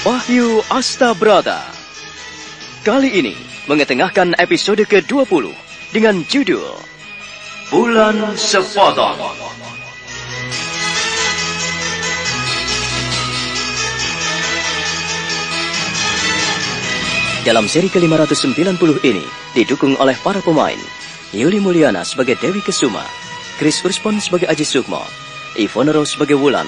Wahyu Astabrata. Kali ini mengetengahkan episode ke-20 dengan judul Bulan Sepotong. Dalam seri ke-590 ini didukung oleh para pemain Yuli Mulyana sebagai Dewi Kesuma, Chris Urspon sebagai Aji Sukmo, Ivone Rose sebagai Wulan,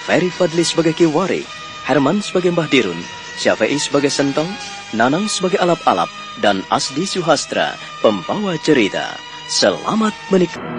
Ferry Fadli sebagai Kiwari, Herman sebagai Mbah Dirun, Syafi'i sebagai Sentong, Nanang sebagai Alap-Alap, dan Asdi Suhastra, pembawa cerita. Selamat menikmati.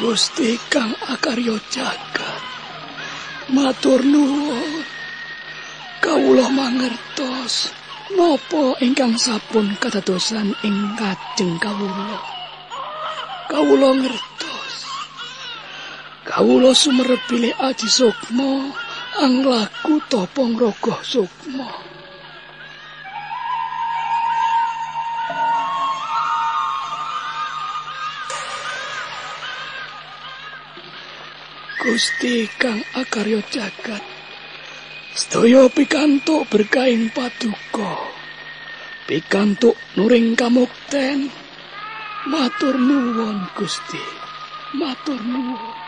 Gusti Kang Akarya Jagat, matur nuwun. Kawula mangertos napa ingkang sampun kadadosan ing kajeng kawula. Kawula ngertos. Kawula sumerep bilih Aji Sukmo anglaku Topong Rogoh Sukmo. Gusti Kang Akarya Jagat, sedaya pikantuk berkahing paduka, pikantuk nuring kamukten. Matur nuwun Gusti, matur nuwun.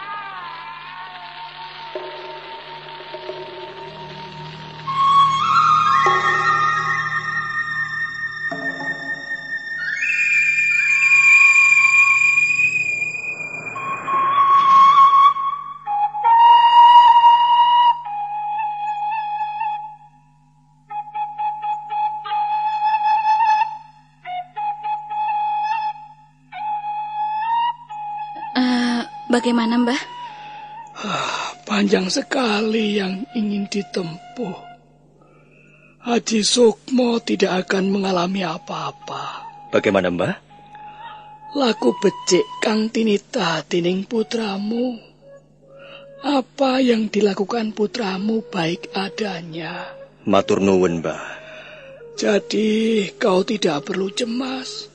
Bagaimana, Mbah? Panjang sekali yang ingin ditempuh. Aji Sukmo tidak akan mengalami apa-apa. Bagaimana, Mbah? Laku becik Kang Tinita tining putramu. Apa yang dilakukan putramu baik adanya. Matur nuwun, Mbah. Jadi kau tidak perlu cemas.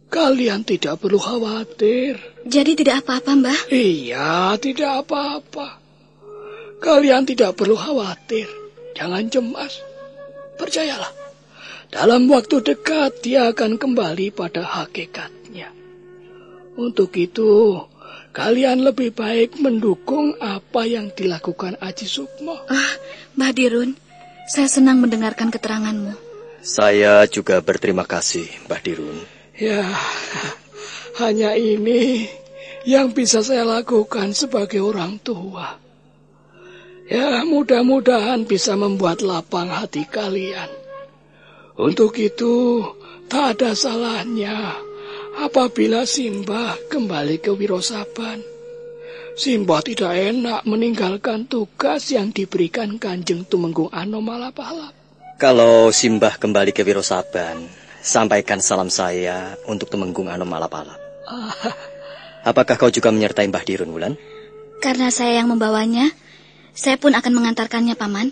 Kalian tidak perlu khawatir. Jadi tidak apa-apa, Mbah? Iya, tidak apa-apa. Kalian tidak perlu khawatir. Jangan cemas. Percayalah. Dalam waktu dekat dia akan kembali pada hakikatnya. Untuk itu, kalian lebih baik mendukung apa yang dilakukan Aji Sukmo. Mbah Dirun, saya senang mendengarkan keteranganmu. Saya juga berterima kasih, Mbah Dirun. Ya, hanya ini yang bisa saya lakukan sebagai orang tua. Ya, mudah-mudahan bisa membuat lapang hati kalian. Untuk itu, tak ada salahnya apabila Simbah kembali ke Wirosaban. Simbah tidak enak meninggalkan tugas yang diberikan Kanjeng Tumenggung Anom Alap-Alap. Kalau Simbah kembali ke Wirosaban, sampaikan salam saya untuk Tumenggung Anom Alap-Alap. Apakah kau juga menyertai Mbah Dirun, Wulan? Karena saya yang membawanya, saya pun akan mengantarkannya, Paman.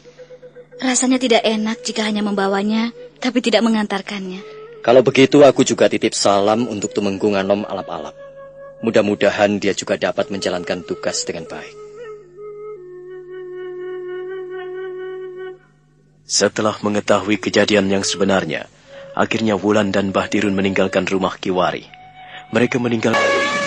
Rasanya tidak enak jika hanya membawanya, tapi tidak mengantarkannya. Kalau begitu, aku juga titip salam untuk Tumenggung Anom Alap-Alap. Mudah-mudahan dia juga dapat menjalankan tugas dengan baik. Setelah mengetahui kejadian yang sebenarnya, akhirnya Wulan dan Mbah Dirun meninggalkan rumah Kiwari. Mereka meninggalkan...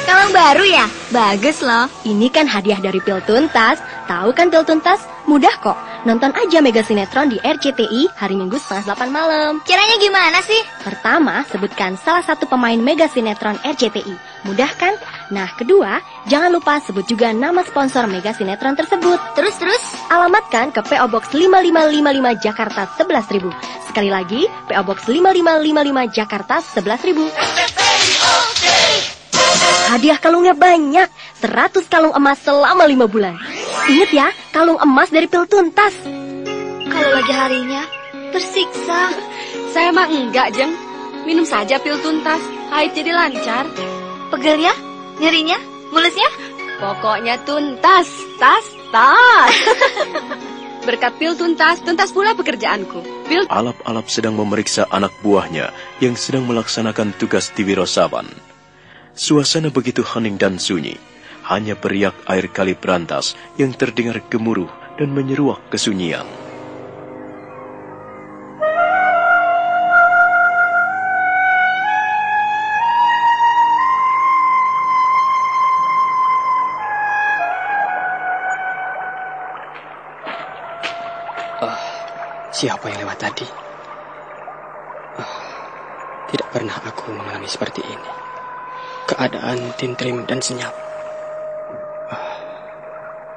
Kalung baru ya? Bagus loh. Ini kan hadiah dari Pil Tuntas. Tahu kan Pil Tuntas? Mudah kok. Nonton aja Mega Sinetron di RCTI hari Minggu 7:30 malam. Caranya gimana sih? Pertama, sebutkan salah satu pemain Mega Sinetron RCTI. Mudah kan? Nah, kedua, jangan lupa sebut juga nama sponsor Mega Sinetron tersebut. Terus. Alamatkan ke PO Box 5555 Jakarta 11.000. Sekali lagi, PO Box 5555 Jakarta 11.000. Hadiah kalungnya banyak, 100 kalung emas selama 5 bulan. Ingat ya, kalung emas dari Pil Tuntas. Kalau lagi harinya, tersiksa. Saya mah enggak, Jeng. Minum saja Pil Tuntas, haid jadi lancar. Pegelnya, nyerinya, mulusnya. Pokoknya tuntas, tas. Berkat Pil Tuntas, tuntas pula pekerjaanku. Alap-alap sedang memeriksa anak buahnya yang sedang melaksanakan tugas di Wirosaban. Suasana begitu hening dan sunyi. Hanya beriak air kali berantas yang terdengar gemuruh dan menyeruak kesunyian. Siapa yang lewat tadi? Tidak pernah aku mengalami seperti ini. Keadaan tintrim dan senyap.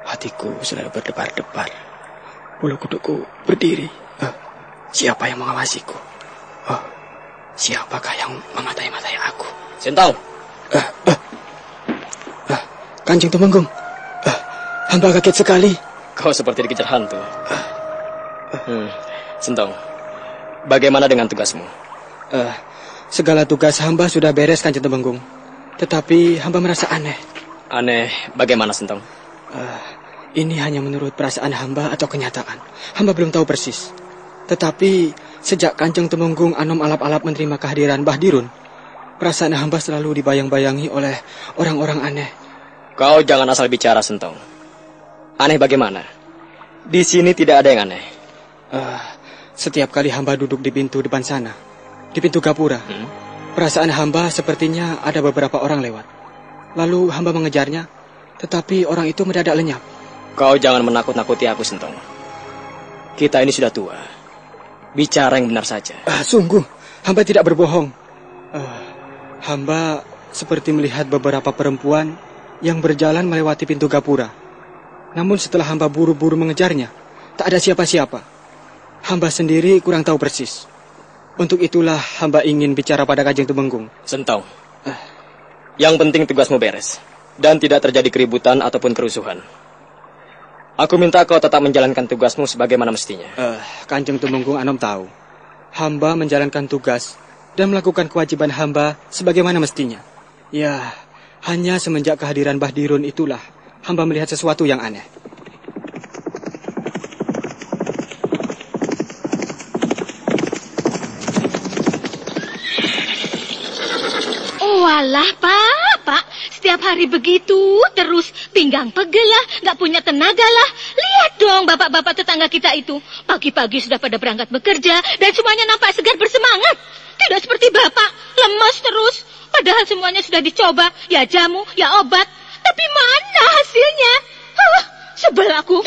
Hatiku selalu berdebar-debar. Bulu kuduku berdiri. Siapa yang mengawasiku? Siapakah yang mematai-matai aku? Sentong. Kanjeng Tumenggung. Hamba kaget sekali. Kau seperti dikejar hantu. Sentong, bagaimana dengan tugasmu? Segala tugas hamba sudah beres, Kanjeng Tumenggung. Tetapi hamba merasa aneh. Aneh, bagaimana Sentong? Ini hanya menurut perasaan hamba atau kenyataan. Hamba belum tahu persis. Tetapi sejak Kanjeng Tumenggung Anom alap-alap menerima kehadiran Mbah Dirun, perasaan hamba selalu dibayang-bayangi oleh orang-orang aneh. Kau jangan asal bicara, Sentong. Aneh bagaimana? Di sini tidak ada yang aneh. Setiap kali hamba duduk di pintu depan sana, di pintu gapura, perasaan hamba sepertinya ada beberapa orang lewat. Lalu hamba mengejarnya, tetapi orang itu mendadak lenyap. Kau jangan menakut-nakuti aku, Sentong. Kita ini sudah tua. Bicara yang benar saja. Sungguh, hamba tidak berbohong. Hamba seperti melihat beberapa perempuan yang berjalan melewati pintu gapura. Namun setelah hamba buru-buru mengejarnya, tak ada siapa-siapa. Hamba sendiri kurang tahu persis. Untuk itulah hamba ingin bicara pada Kanjeng Tumenggung. Sentong, yang penting tugasmu beres dan tidak terjadi keributan ataupun kerusuhan. Aku minta kau tetap menjalankan tugasmu sebagaimana mestinya. Kanjeng Tumenggung Anom tahu, hamba menjalankan tugas dan melakukan kewajiban hamba sebagaimana mestinya. Ya, hanya semenjak kehadiran Mbah Dirun itulah hamba melihat sesuatu yang aneh. Walah, Pak, setiap hari begitu terus, pinggang pegel lah, nggak punya tenaga lah. Lihat dong bapak-bapak tetangga kita itu, pagi-pagi sudah pada berangkat bekerja dan semuanya nampak segar bersemangat. Tidak seperti Bapak, lemas terus. Padahal semuanya sudah dicoba, ya jamu, ya obat. Tapi mana hasilnya? Sebel aku.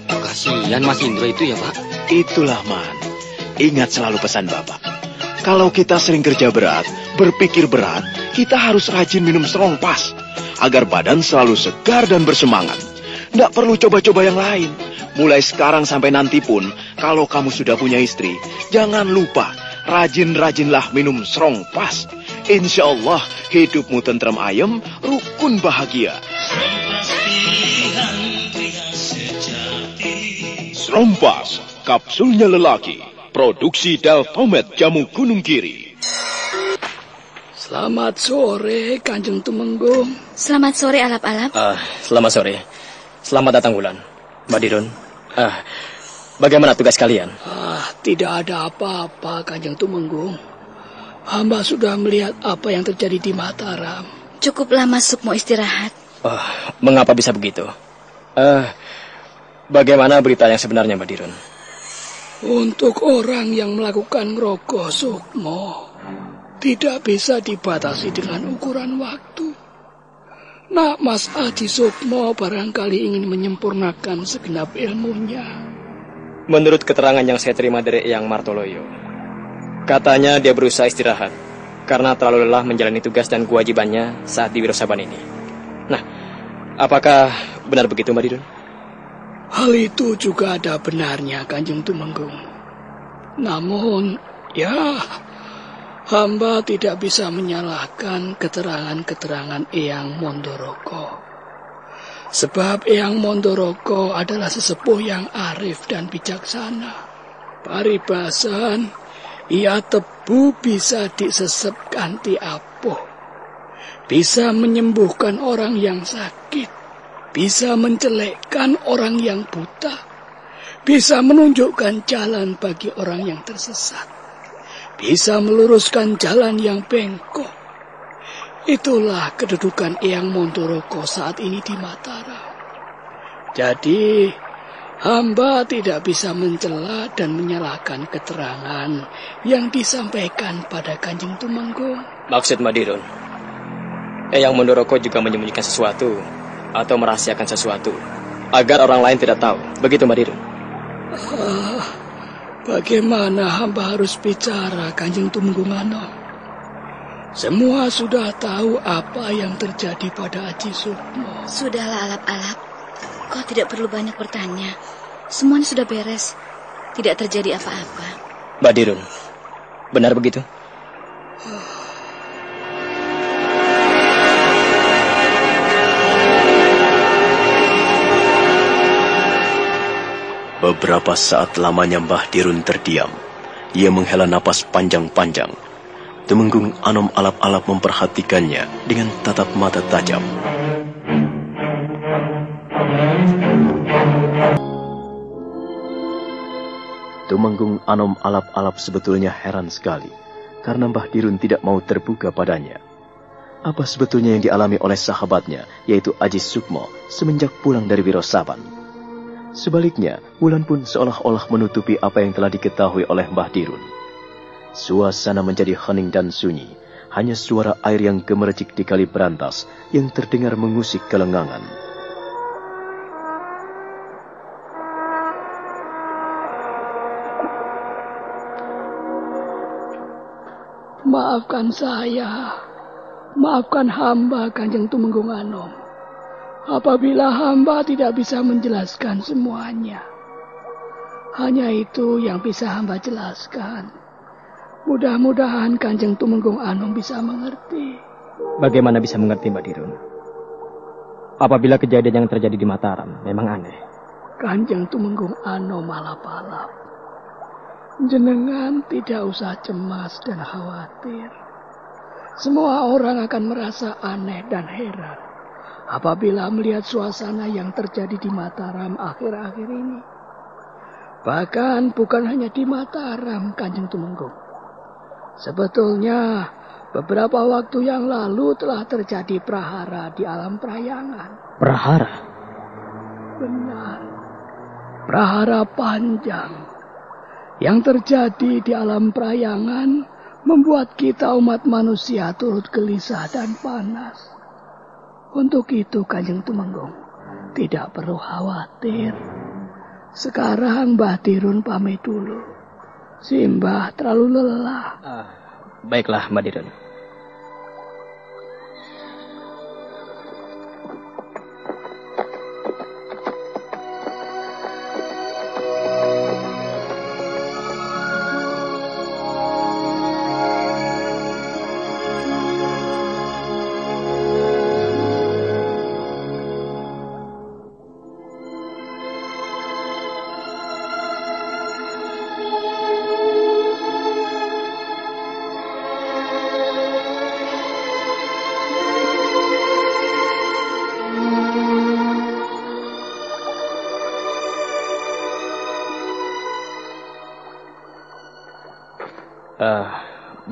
Kasihan Mas Indro itu ya, Pak. Itulah, Man. Ingat selalu pesan Bapak. Kalau kita sering kerja berat, berpikir berat, kita harus rajin minum strong pas agar badan selalu segar dan bersemangat. Nggak perlu coba-coba yang lain. Mulai sekarang sampai nanti pun, kalau kamu sudah punya istri, jangan lupa rajin-rajinlah minum strong pas. Insya Allah hidupmu tentram ayem, rukun bahagia. Strong pas, kapsulnya lelaki. Produksi Deltomed Jamu Gunung Kiri. Selamat sore, Kanjeng Tumenggung. Selamat sore, alap-alap. Selamat sore. Selamat datang, Wulan. Mbak Dirun. Bagaimana tugas kalian? Tidak ada apa-apa, Kanjeng Tumenggung. Hamba sudah melihat apa yang terjadi di Mataram. Cukuplah Mas Sukmo istirahat. Mengapa bisa begitu? Bagaimana berita yang sebenarnya, Mbak Dirun? Untuk orang yang melakukan ngrogoh Sukmo, tidak bisa dibatasi dengan ukuran waktu. Nak Mas Aji Sukmo barangkali ingin menyempurnakan segenap ilmunya. Menurut keterangan yang saya terima dari Eyang Martoloyo, katanya dia berusaha istirahat karena terlalu lelah menjalani tugas dan kewajibannya saat di Wirosaban ini. Apakah benar begitu, Mbak Dirun? Hal itu juga ada benarnya, Kanjeng Tumenggung. Namun, ya, hamba tidak bisa menyalahkan keterangan-keterangan Eyang Mondoroko. Sebab Eyang Mondoroko adalah sesepuh yang arif dan bijaksana. Paribasan, ia tebu bisa disesep kanthi apuh. Bisa menyembuhkan orang yang sakit. Bisa mencelekkan orang yang buta. Bisa menunjukkan jalan bagi orang yang tersesat. Bisa meluruskan jalan yang bengkok. Itulah kedudukan Eyang Mondoroko saat ini di Mataram. Jadi, hamba tidak bisa mencela dan menyalahkan keterangan yang disampaikan pada Kanjeng Tumenggung. Maksud Mbak Dirun, Eyang Mondoroko juga menyembunyikan sesuatu atau merahasiakan sesuatu agar orang lain tidak tahu. Begitu, Mbak Dirun? Bagaimana hamba harus bicara, Kanjeng Tumenggung Anom? Semua sudah tahu apa yang terjadi pada Aji Sukmo. Sudahlah, Alap-Alap. Kau tidak perlu banyak bertanya. Semuanya sudah beres. Tidak terjadi apa-apa. Mbak Dirun, benar begitu? Beberapa saat lamanya Mbah Dirun terdiam. Ia menghela napas panjang-panjang. Tumenggung Anom Alap-Alap memperhatikannya dengan tatap mata tajam. Tumenggung Anom Alap-Alap sebetulnya heran sekali karena Mbah Dirun tidak mau terbuka padanya. Apa sebetulnya yang dialami oleh sahabatnya, yaitu Aji Sukmo, semenjak pulang dari Wirosaban? Sebaliknya, Wulan pun seolah-olah menutupi apa yang telah diketahui oleh Mbah Dirun. Suasana menjadi hening dan sunyi. Hanya suara air yang gemericik di kali berantas yang terdengar mengusik kelengangan. Maafkan saya. Maafkan hamba, Kanjeng Tumenggung Anom. Apabila hamba tidak bisa menjelaskan semuanya. Hanya itu yang bisa hamba jelaskan. Mudah-mudahan Kanjeng Tumenggung Anom bisa mengerti. Bagaimana bisa mengerti, Mbak Dirun? Apabila kejadian yang terjadi di Mataram memang aneh. Kanjeng Tumenggung Anom Alap-Alap. Jenengan tidak usah cemas dan khawatir. Semua orang akan merasa aneh dan heran apabila melihat suasana yang terjadi di Mataram akhir-akhir ini. Bahkan bukan hanya di Mataram, Kanjeng Tumenggung. Sebetulnya beberapa waktu yang lalu telah terjadi prahara di alam Prayangan. Prahara? Benar. Prahara panjang yang terjadi di alam Prayangan membuat kita umat manusia turut gelisah dan panas. Untuk itu, Kanjeng Tumenggung, tidak perlu khawatir. Sekarang Mbah Dirun pamit dulu. Si Mbah terlalu lelah. Baiklah, Mbak Dirun.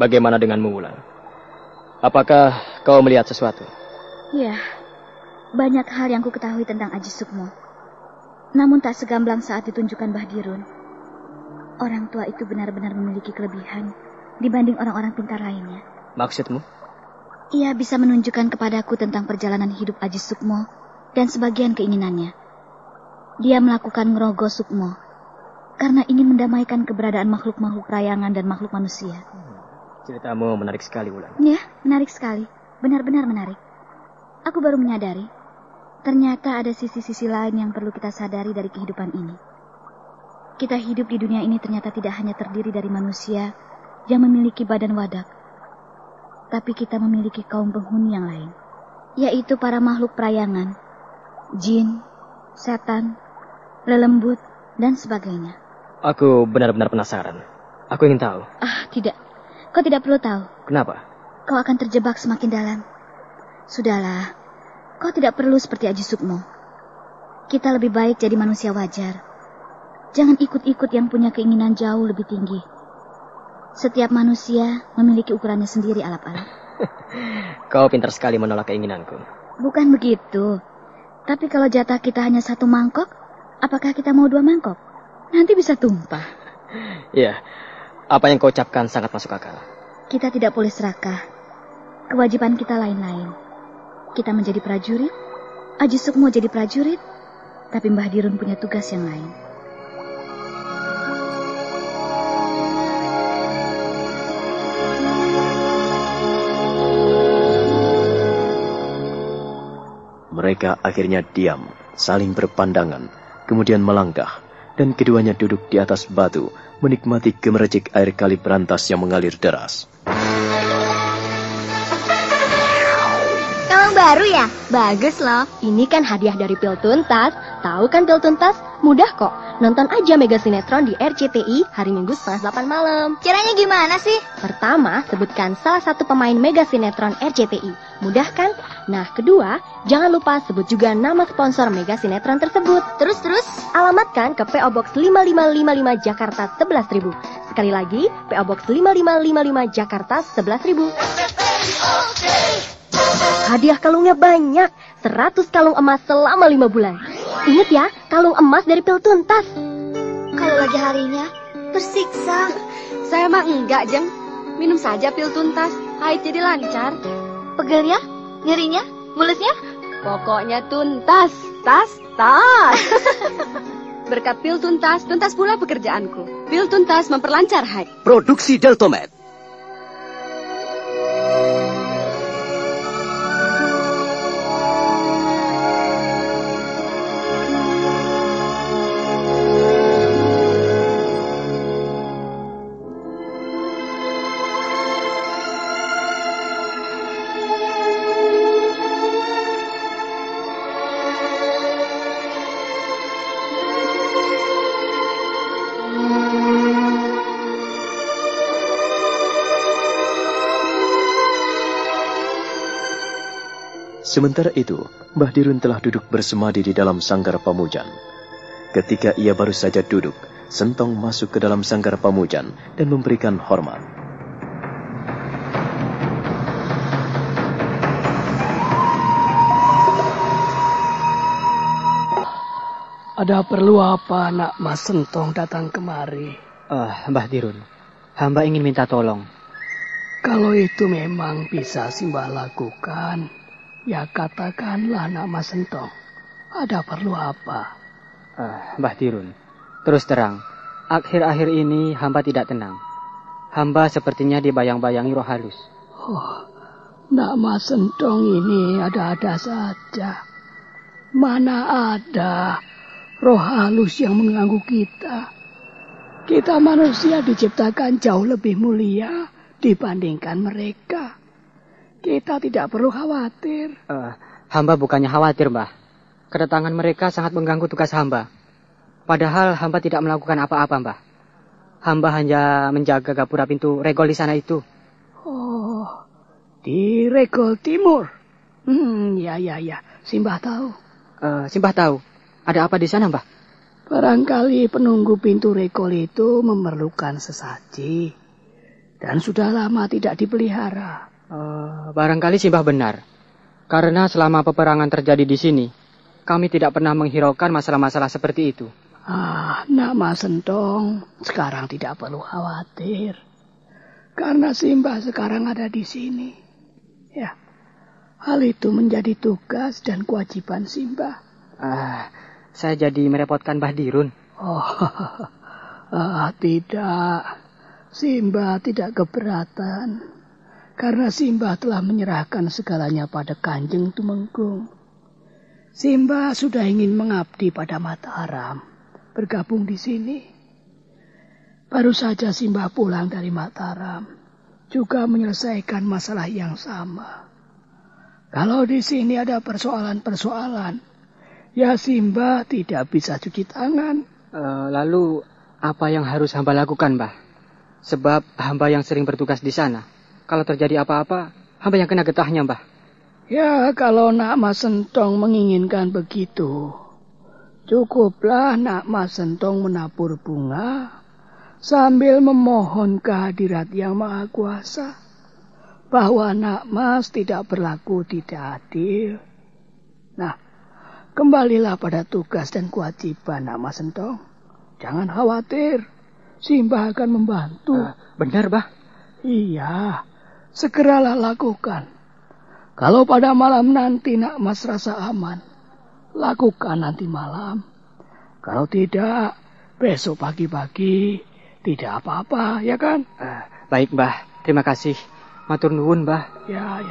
Bagaimana denganmu, Wulan? Apakah kau melihat sesuatu? Ya, banyak hal yang ku ketahui tentang Aji Sukmo. Namun tak segamblang saat ditunjukkan Mbah Dirun. Orang tua itu benar-benar memiliki kelebihan dibanding orang-orang pintar lainnya. Maksudmu? Ia bisa menunjukkan kepadaku tentang perjalanan hidup Aji Sukmo dan sebagian keinginannya. Dia melakukan ngerogo Sukmo karena ingin mendamaikan keberadaan makhluk-makhluk Prayangan dan makhluk manusia. Ceritamu menarik sekali, Wulan. Ya, menarik sekali. Benar-benar menarik. Aku baru menyadari Ternyata ada sisi-sisi lain yang perlu kita sadari dari kehidupan ini. Kita hidup di dunia ini ternyata tidak hanya terdiri dari manusia yang memiliki badan wadak, tapi kita memiliki kaum penghuni yang lain, yaitu para makhluk perayangan, jin, setan, lelembut, dan sebagainya. Aku benar-benar penasaran. Aku ingin tahu. Tidak. Kau tidak perlu tahu. Kenapa? Kau akan terjebak semakin dalam. Sudahlah, kau tidak perlu seperti Aji Sukmo. Kita lebih baik jadi manusia wajar. Jangan ikut-ikut yang punya keinginan jauh lebih tinggi. Setiap manusia memiliki ukurannya sendiri, alap-alap. Kau pintar sekali menolak keinginanku. Bukan begitu. Tapi kalau jatah kita hanya 1 mangkok, apakah kita mau 2 mangkok? Nanti bisa tumpah. Iya, apa yang kau ucapkan sangat masuk akal. Kita tidak boleh serakah. Kewajiban kita lain-lain. Kita menjadi prajurit, Aji Sukmo jadi prajurit, tapi Mbah Dirun punya tugas yang lain. Mereka akhirnya diam, saling berpandangan, kemudian melangkah, dan keduanya duduk di atas batu, menikmati gemericik air kali berantas yang mengalir deras. Kalung baru ya? Bagus loh. Ini kan hadiah dari Pil Tuntas. Tahu kan Pil Tuntas? Mudah kok. Nonton aja Mega Sinetron di RCTI hari Minggu 7:30 malam. Caranya gimana sih? Pertama, sebutkan salah satu pemain Mega Sinetron RCTI. Mudah kan? Nah, kedua, jangan lupa sebut juga nama sponsor Mega Sinetron tersebut. Terus, alamatkan ke PO Box 5555 Jakarta 11.000. Sekali lagi, PO Box 5555 Jakarta 11.000. Hadiah kalungnya banyak, 100 kalung emas selama 5 bulan. Ingat ya, kalung emas dari Pil Tuntas. Kalau lagi harinya, tersiksa. Saya mah enggak, Jeng. Minum saja Pil Tuntas, haid jadi lancar. Pegelnya, nyerinya, mulutnya? Pokoknya tuntas, tas. Berkat Pil Tuntas, tuntas pula pekerjaanku. Pil Tuntas memperlancar haid. Produksi Deltomed. Sementara itu, Mbah Dirun telah duduk bersemadi di dalam sanggar pamujan. Ketika ia baru saja duduk, Sentong masuk ke dalam sanggar pamujan dan memberikan hormat. Ada perlu apa nak Mas Sentong datang kemari? Mbah Dirun, hamba ingin minta tolong. Kalau itu memang bisa Simbah lakukan, ya katakanlah nak Mas Sentong. Ada perlu apa? Mbah Dirun, terus terang, akhir-akhir ini hamba tidak tenang. Hamba sepertinya dibayang-bayangi roh halus. Nak Mas Sentong ini ada-ada saja. Mana ada roh halus yang mengganggu kita. Kita manusia diciptakan jauh lebih mulia dibandingkan mereka. Kita tidak perlu khawatir. Hamba bukannya khawatir, Mbah. Kedatangan mereka sangat mengganggu tugas hamba. Padahal hamba tidak melakukan apa-apa, Mbah. Hamba hanya menjaga gapura pintu regol di sana itu. Di regol timur. Ya. Simbah tahu. Simbah tahu. Ada apa di sana, Mbah? Barangkali penunggu pintu regol itu memerlukan sesaji. Dan sudah lama tidak dipelihara. Barangkali Simbah benar. Karena selama peperangan terjadi di sini, kami tidak pernah menghiraukan masalah-masalah seperti itu. Nak Mas Sentong, sekarang tidak perlu khawatir. Karena Simbah sekarang ada di sini. Ya, hal itu menjadi tugas dan kewajiban Simbah. Saya jadi merepotkan Mbah Dirun. Tidak. Simbah tidak keberatan. Karena Simbah telah menyerahkan segalanya pada Kanjeng Tumenggung. Simba sudah ingin mengabdi pada Mataram, bergabung di sini. Baru saja Simba pulang dari Mataram, juga menyelesaikan masalah yang sama. Kalau di sini ada persoalan-persoalan, ya Simba tidak bisa cuci tangan. Lalu apa yang harus hamba lakukan, Mbah? Sebab hamba yang sering bertugas di sana. Kalau terjadi apa-apa, hamba yang kena getahnya, Mbah. Ya, kalau Nak Mas Sentong menginginkan begitu, cukuplah Nak Mas Sentong menabur bunga sambil memohon kehadirat Yang Maha Kuasa bahwa Nak Mas tidak berlaku tidak adil. Nah, kembalilah pada tugas dan kewajiban Nak Mas Sentong. Jangan khawatir, Simba akan membantu. Benar, Bah? Iya, segeralah lakukan. Kalau pada malam nanti Nak Mas rasa aman, lakukan nanti malam. Kalau tidak, besok pagi-pagi tidak apa-apa, ya kan? Baik, Mbah. Terima kasih. Matur nuwun, Mbah. Ya.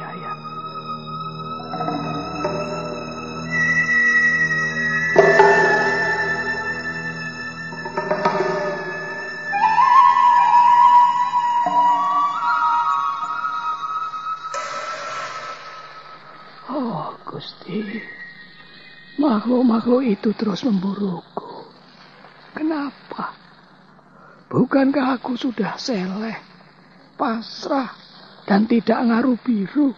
Oh, Gusti. Makhluk-makhluk itu terus memburuku. Kenapa? Bukankah aku sudah seleh, pasrah, dan tidak ngaruh biru?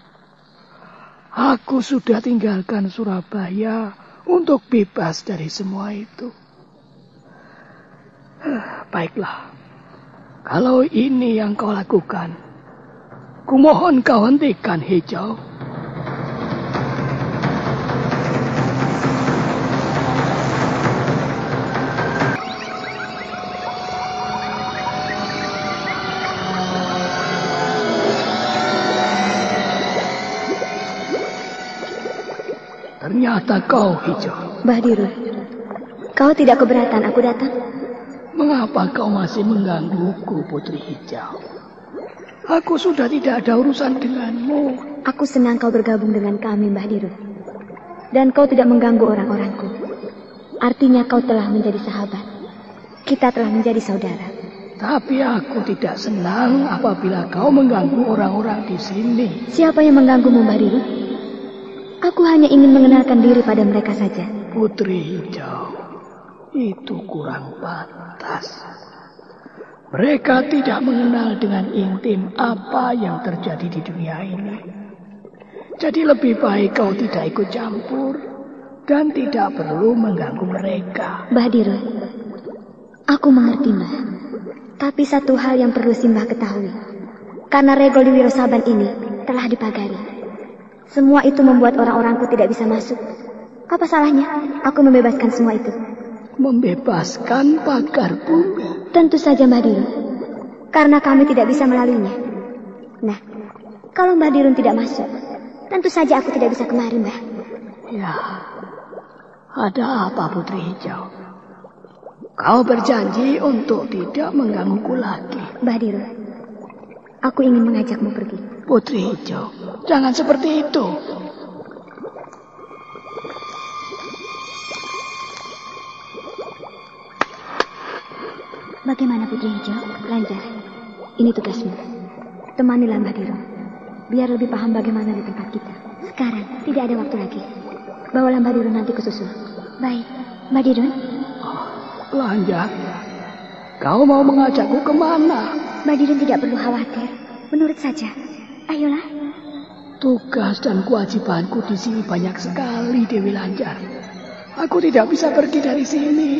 Aku sudah tinggalkan Surabaya untuk bebas dari semua itu. Baiklah, kalau ini yang kau lakukan, kumohon kau hentikan Hijau. Ternyata kau Hijau. Mbah Dirun, kau tidak keberatan aku datang? Mengapa kau masih menggangguku, Putri Hijau? Aku sudah tidak ada urusan denganmu. Aku senang kau bergabung dengan kami, Mbah Dirun. Dan kau tidak mengganggu orang-orangku. Artinya kau telah menjadi sahabat. Kita telah menjadi saudara. Tapi aku tidak senang apabila kau mengganggu orang-orang di sini. Siapa yang mengganggumu, Mbah Dirun? Aku hanya ingin mengenalkan diri pada mereka saja. Putri Hijau, itu kurang pantas. Mereka tidak mengenal dengan intim apa yang terjadi di dunia ini. Jadi lebih baik kau tidak ikut campur dan tidak perlu mengganggu mereka. Mbah Dirun, aku mengerti, Mbah. Tapi satu hal yang perlu Simbah ketahui. Karena regol di Wirosaban ini telah dipagari. Semua itu membuat orang-orangku tidak bisa masuk. Apa salahnya aku membebaskan semua itu? Membebaskan pagar bumi? Tentu saja, Mbah Dirun. Karena kami tidak bisa melaluinya. Nah, kalau Mbah Dirun tidak masuk, tentu saja aku tidak bisa kemari, Mbah. Ya, ada apa, Putri Hijau? Kau berjanji untuk tidak menggangguku lagi. Mbah Dirun, aku ingin mengajakmu pergi. Putri Hijau, jangan seperti itu. Bagaimana, Putri Hijau? Lancar. Ini tugasmu. Temanilah Mbah Dirun, biar lebih paham bagaimana di tempat kita. Sekarang, tidak ada waktu lagi. Bawalah Mbah Dirun nanti ke susul. Baik, Mbah Dirun. Lancar, kau mau mengajakku kemana? Mbah Dirun tidak perlu khawatir. Menurut saja. Ayolah. Tugas dan kewajibanku di sini banyak sekali, Dewi Lancar. Aku tidak bisa pergi dari sini.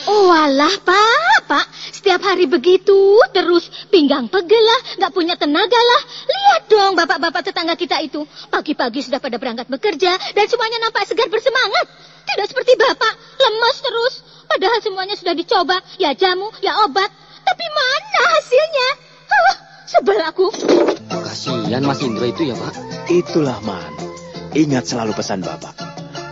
Walah, Pak. Setiap hari begitu terus pinggang pegel lah, gak punya tenaga lah. Lihat dong bapak-bapak tetangga kita itu. Pagi-pagi sudah pada berangkat bekerja dan semuanya nampak segar bersemangat. Tidak seperti Bapak, lemas terus. Padahal semuanya sudah dicoba, ya jamu, ya obat. Tapi mana hasilnya? Sebel aku. Kasihan Mas Indro itu ya, Pak. Itulah, Man. Ingat selalu pesan Bapak.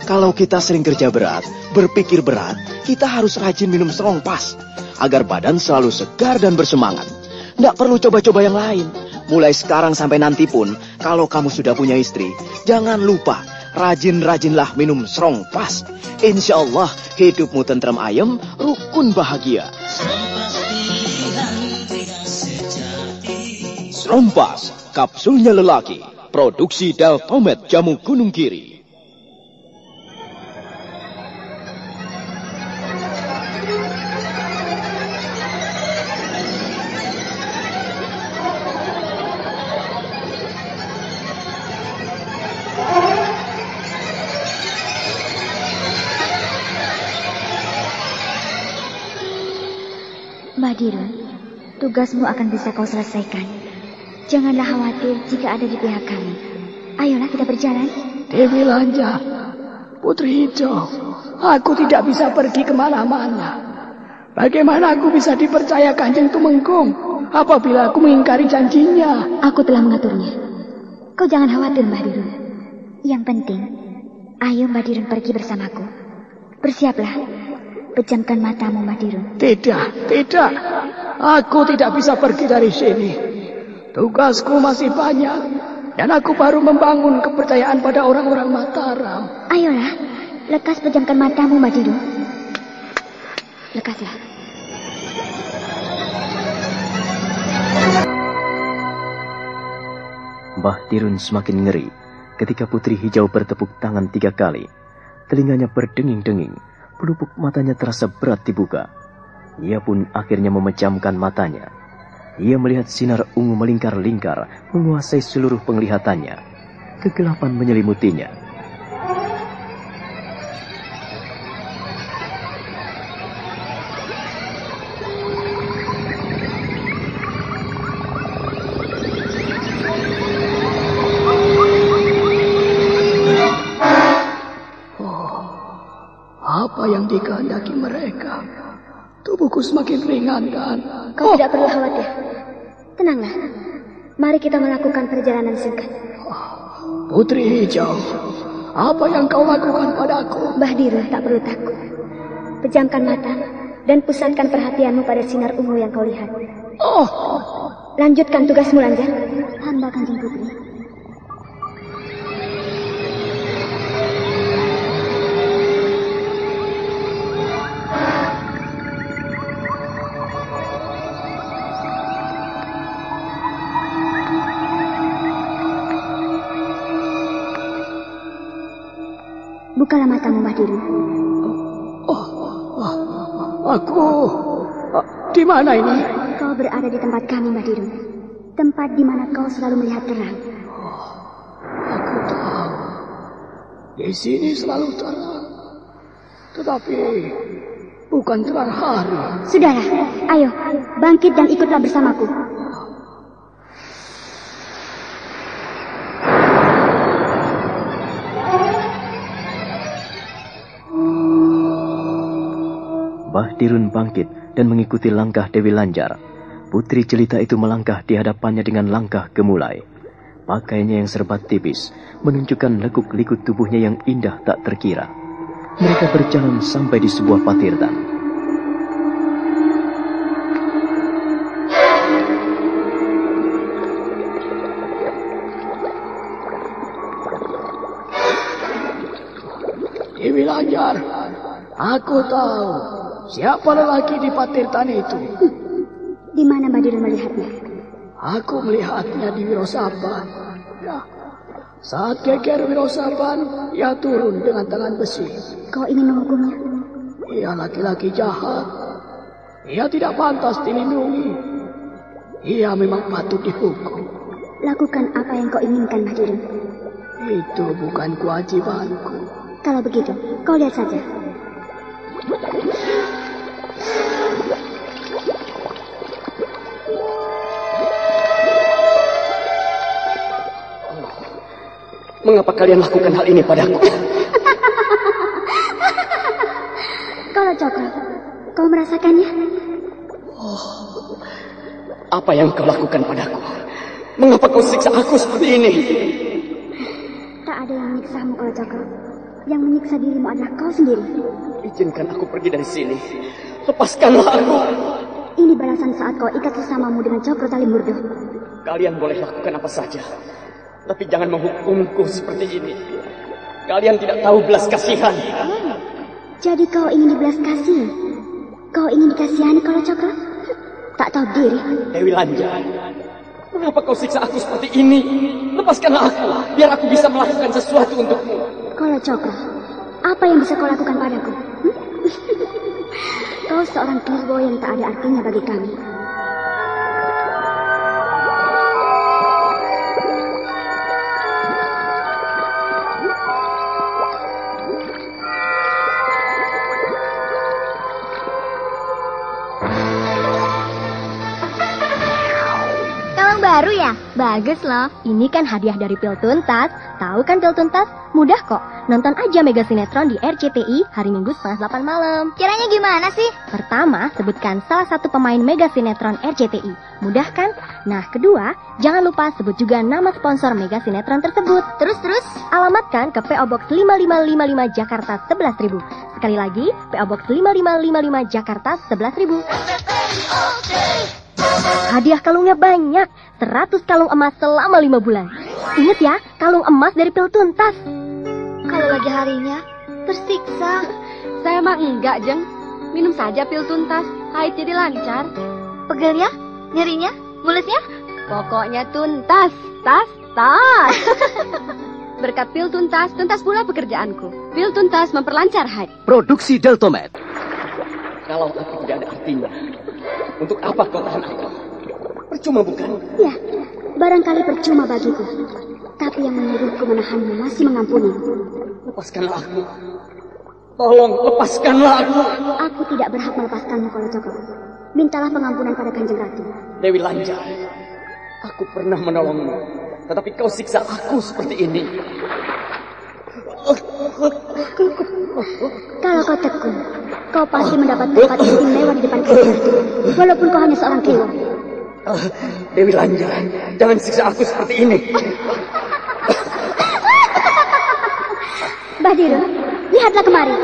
Kalau kita sering kerja berat, berpikir berat, kita harus rajin minum strong pas agar badan selalu segar dan bersemangat. Nggak perlu coba-coba yang lain. Mulai sekarang sampai nanti pun, kalau kamu sudah punya istri, jangan lupa rajin-rajinlah minum strong pas. Insya Allah hidupmu tentrem ayem, rukun bahagia. Strong Pas, kapsulnya lelaki, produksi Deltomed Jamu Gunung Kiri. Mbak Dirun, tugasmu akan bisa kau selesaikan. Janganlah khawatir jika ada di pihak kami. Ayolah kita berjalan. Dewi Lanjar, Putri Hijau, aku tidak bisa pergi kemana-mana. Bagaimana aku bisa dipercaya Kanjeng Tumenggung apabila aku mengingkari janjinya? Aku telah mengaturnya. Kau jangan khawatir, Mbak Dirun. Yang penting, ayo Mbak Dirun pergi bersamaku. Bersiaplah. Pejamkan matamu, Mbak Dirun. Tidak. Aku tidak bisa pergi dari sini. Tugasku masih banyak. Dan aku baru membangun kepercayaan pada orang-orang Mataram. Ayolah, lekas pejamkan matamu, Mbak Dirun. Lekaslah. Mbah Dirun semakin ngeri ketika Putri Hijau bertepuk tangan 3 kali. Telinganya berdenging-denging. Pelupuk matanya terasa berat dibuka. Ia pun akhirnya memejamkan matanya. Ia melihat sinar ungu melingkar-lingkar, menguasai seluruh penglihatannya. Kegelapan menyelimutinya. Apa yang dikehendaki mereka? Tubuhku semakin ringan dan... Kau tidak perlu khawatir. Tenanglah. Mari kita melakukan perjalanan singkat. Putri Hijau, apa yang kau lakukan padaku? Mbah Dirun tak perlu takut. Pejamkan mata dan pusatkan perhatianmu pada sinar ungu yang kau lihat. Lanjutkan tugasmu, Lanjar. Hamba Kanjeng Putri. Bukalah matamu, Mbah Dirun. Aku... di mana ini? Kau berada di tempat kami, Mbah Dirun. Tempat di mana kau selalu melihat terang. Aku tahu. Di sini selalu terang. Tetapi bukan terang hari. Sudahlah, ayo, bangkit dan ikutlah bersamaku. Mbah Dirun bangkit dan mengikuti langkah Dewi Lanjar. Putri jelita itu melangkah di hadapannya dengan langkah gemulai. Pakaiannya yang serba tipis menunjukkan lekuk-likut tubuhnya yang indah tak terkira. Mereka berjalan sampai di sebuah patirtan. Dewi Lanjar, aku tahu siapa lelaki di patirtan itu. Di mana Mbah Dirun melihatnya? Aku melihatnya di Wirosaban. Ya, saat geger Wirosaban, ia turun dengan tangan besi. Kau ingin menghukumnya? Ia laki-laki jahat. Ia tidak pantas dilindungi. Ia memang patut dihukum. Lakukan apa yang kau inginkan, Mbah Dirun. Itu bukan kewajibanku. Kalau begitu, kau lihat saja. Mengapa kalian lakukan hal ini padaku? Kalau Cokro, kau merasakannya? Apa yang kau lakukan padaku? Mengapa kau siksa aku seperti ini? Tak ada yang menyiksamu, Kalacakra. Yang menyiksa dirimu adalah kau sendiri. Izinkan aku pergi dari sini. Lepaskanlah aku. Ini balasan saat kau ikat sesamamu dengan Cokro Tali Murdo. Kalian boleh lakukan apa saja, tapi jangan menghukumku seperti ini. Kalian tidak tahu belas kasihan. Jadi kau ingin dibelas kasih? Kau ingin dikasihani, Kalacakra? Tak tahu diri. Dewi Lanja, mengapa kau siksa aku seperti ini? Lepaskanlah aku, biar aku bisa melakukan sesuatu untukmu. Kalacakra, apa yang bisa kau lakukan padaku? Kau seorang Kirwo yang tak ada artinya bagi kami. Kalung baru ya? Bagus loh. Ini kan hadiah dari Pil Tuntas. Tahu kan Pil Tuntas? Mudah kok. Nonton aja Mega Sinetron di RCTI hari Minggu 7:30 malam. Caranya gimana sih? Pertama, sebutkan salah satu pemain Mega Sinetron RCTI. Mudah kan? Nah, kedua, jangan lupa sebut juga nama sponsor Mega Sinetron tersebut. Terus, alamatkan ke PO Box 5555 Jakarta 11.000. Sekali lagi, PO Box 5555 Jakarta 11.000. Hadiah kalungnya banyak, 100 kalung emas selama 5 bulan. Ingat ya, kalung emas dari Pil Tuntas. Kalau lagi harinya, tersiksa. Saya mah enggak, Jeng. Minum saja Pil Tuntas, haid jadi lancar. Pegelnya? Nyerinya? Mulusnya? Pokoknya tuntas, tas. Berkat Pil Tuntas, tuntas pula pekerjaanku. Pil Tuntas memperlancar haid. Produksi Deltomed. Kalau aku tidak ada artinya, untuk apa kau tahan aku? Percuma bukan? Ya, barangkali percuma bagiku. Tapi yang menyuruhku menahanmu masih mengampuni. Lepaskanlah aku. Tolong, lepaskanlah aku. Aku tidak berhak melepaskanmu, Kalacakra. Mintalah pengampunan pada Kanjeng Ratu. Dewi Lanja, aku pernah menolongmu, tetapi kau siksa aku seperti ini. Kalau kau tekun, kau pasti mendapat tempat istimewa di depan Kanjeng Ratu. Walaupun kau hanya seorang Kirwo. Dewi Lanja, jangan siksa aku seperti ini. Badiro, lihatlah kemari.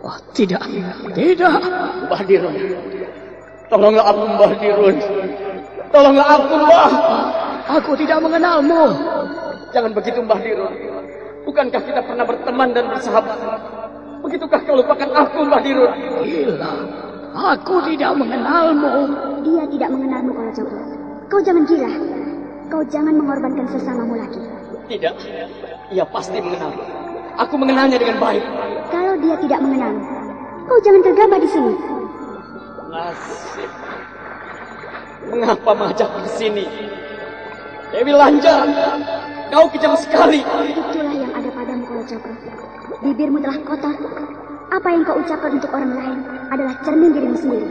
Oh, tidak. Mbah Dirun. Tolonglah aku, Mbah Dirun. Tolonglah aku, Mbah. Aku tidak mengenalmu. Jangan begitu, Mbah Dirun. Bukankah kita pernah berteman dan bersahabat? Begitukah kau lupakan aku, Mbah Dirun? Gila. Aku tidak mengenalmu. Dia tidak mengenalmu, Kalacakra. Kau jangan gila. Kau jangan mengorbankan sesamamu lagi. Tidak. Ia pasti mengenalku. Aku mengenalnya dengan baik. Kalau dia tidak mengenalmu, kau jangan gegabah di sini. Nasib. Mengapa mengajakku ke sini? Dewi Lanja, kau kejam sekali. Itulah yang ada padamu, Kalacakra. Bibirmu telah kotor. Apa yang kau ucapkan untuk orang lain adalah cermin dirimu sendiri.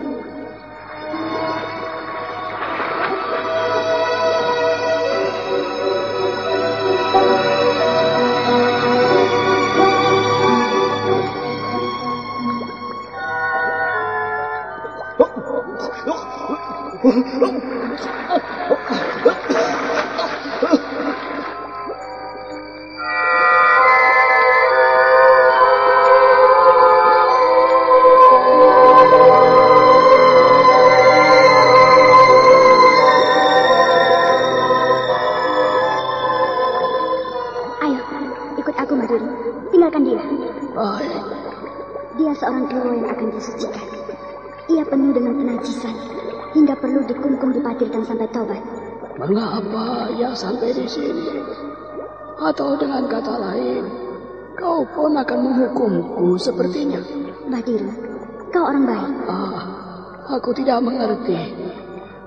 Seorang Kirwo yang akan disucikan. Ia penuh dengan kenajisan hingga perlu dikungkum dipatirkan sampai taubat. Mengapa ia sampai di sini? Atau dengan kata lain, kau pun akan menghukumku sepertinya. Badiro, kau orang baik. Aku tidak mengerti.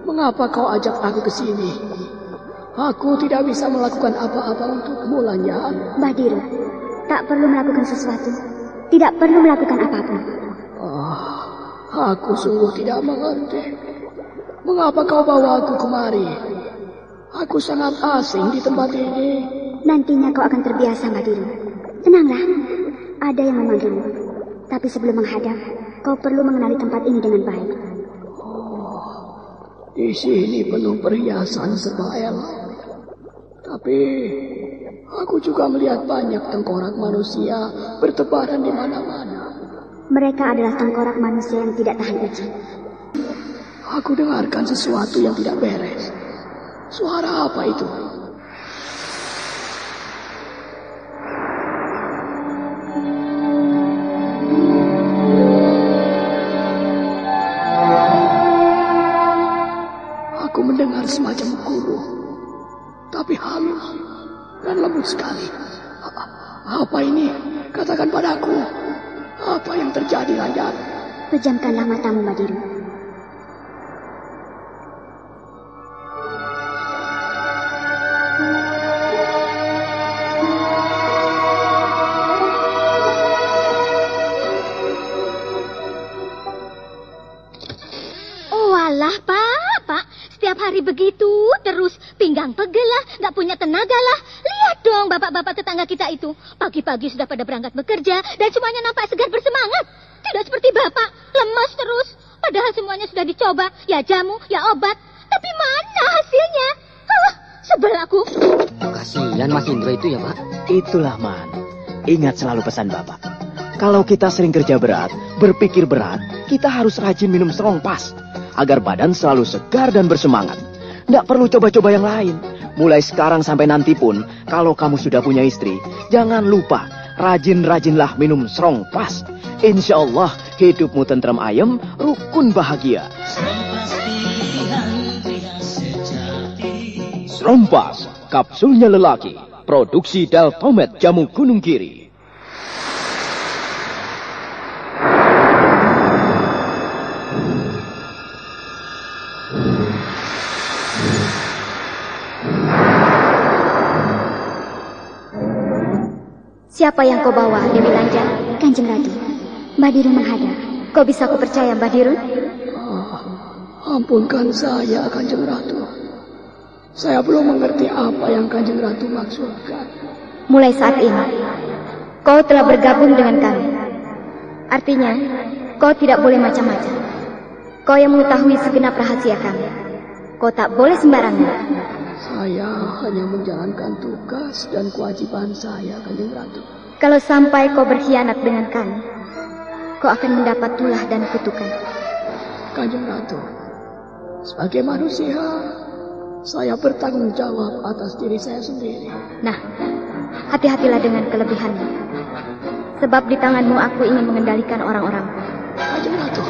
Mengapa kau ajak aku ke sini? Aku tidak bisa melakukan apa-apa untukmu, Lanja. Badiro, tak perlu melakukan sesuatu. Tidak perlu melakukan apapun. Aku sungguh tidak mengerti. Mengapa kau bawa aku kemari? Aku sangat asing di tempat ini. Nantinya kau akan terbiasa, Badiro. Tenanglah, ada yang memanggilmu. Tapi sebelum menghadap, kau perlu mengenali tempat ini dengan baik. Di sini penuh perhiasan serba elok. Tapi aku juga melihat banyak tengkorak manusia bertebaran di mana-mana. Mereka adalah tengkorak manusia yang tidak tahan uji. Aku dengarkan sesuatu yang tidak beres. Suara apa itu? Aku mendengar semacam guru, tapi halus dan lembut sekali. Apa ini? Katakan padaku. Apa yang terjadi, Raja? Pejamkanlah matamu, Badiru. Oh alah, Pak. Setiap hari begitu terus. Pinggang pegel lah, nggak punya tenaga lah. Lihat dong bapak-bapak tetangga kita itu. Pagi-pagi sudah pada berangkat bekerja dan semuanya nampak segar bersemangat. Tidak seperti bapak, lemas terus. Padahal semuanya sudah dicoba, ya jamu, ya obat. Tapi mana hasilnya? Sebel aku. Kasihan Mas Indro itu ya, Pak. Itulah, Man. Ingat selalu pesan Bapak. Kalau kita sering kerja berat, berpikir berat, kita harus rajin minum strong pas. Agar badan selalu segar dan bersemangat. Nggak perlu coba-coba yang lain. Mulai sekarang sampai nanti pun, kalau kamu sudah punya istri, jangan lupa, rajin-rajinlah minum strong pas. Insya Allah, hidupmu tentram ayem, rukun bahagia. Strong Pas, kapsulnya lelaki. Produksi Deltomet Jamu Gunung Kiri. Siapa yang kau bawa, Dewi Lanjar? Kanjeng Ratu, Badirun menghadap. Kau bisa aku percaya, Badirun? Ampunkan saya, Kanjeng Ratu. Saya belum mengerti apa yang Kanjeng Ratu maksudkan. Mulai saat ini, kau telah bergabung dengan kami. Artinya, kau tidak boleh macam-macam. Kau yang mengetahui segenap rahasia kami. Kau tak boleh sembarangan. Saya hanya menjalankan tugas dan kewajiban saya, Kanjeng Ratu. Kalau sampai kau berkhianat dengan kami, kau akan mendapat tulah dan kutukan. Kanjeng Ratu, sebagai manusia, saya bertanggung jawab atas diri saya sendiri. Nah, hati-hatilah dengan kelebihanmu. Sebab di tanganmu aku ingin mengendalikan orang-orang. Kanjeng Ratu.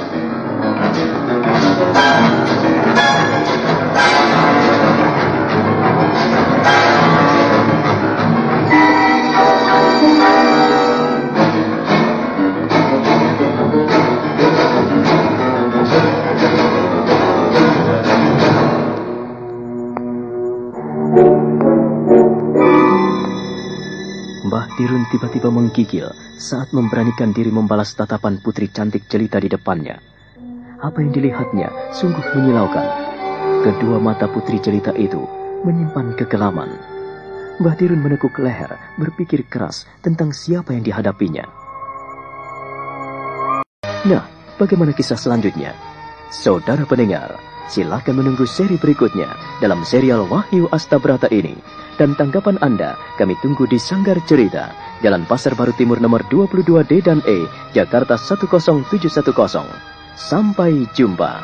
Mbah Dirun tiba-tiba menggigil saat memberanikan diri membalas tatapan putri cantik jelita di depannya. Apa yang dilihatnya sungguh menyilaukan. Kedua mata putri jelita itu menyimpan kekelaman. Mbah Dirun menekuk leher, berpikir keras tentang siapa yang dihadapinya. Nah, bagaimana kisah selanjutnya? Saudara pendengar, silakan menunggu seri berikutnya dalam serial Wahyu Astabrata ini. Dan tanggapan Anda kami tunggu di Sanggar Cerita, Jalan Pasar Baru Timur nomor 22D dan E, Jakarta 10710. Sampai jumpa.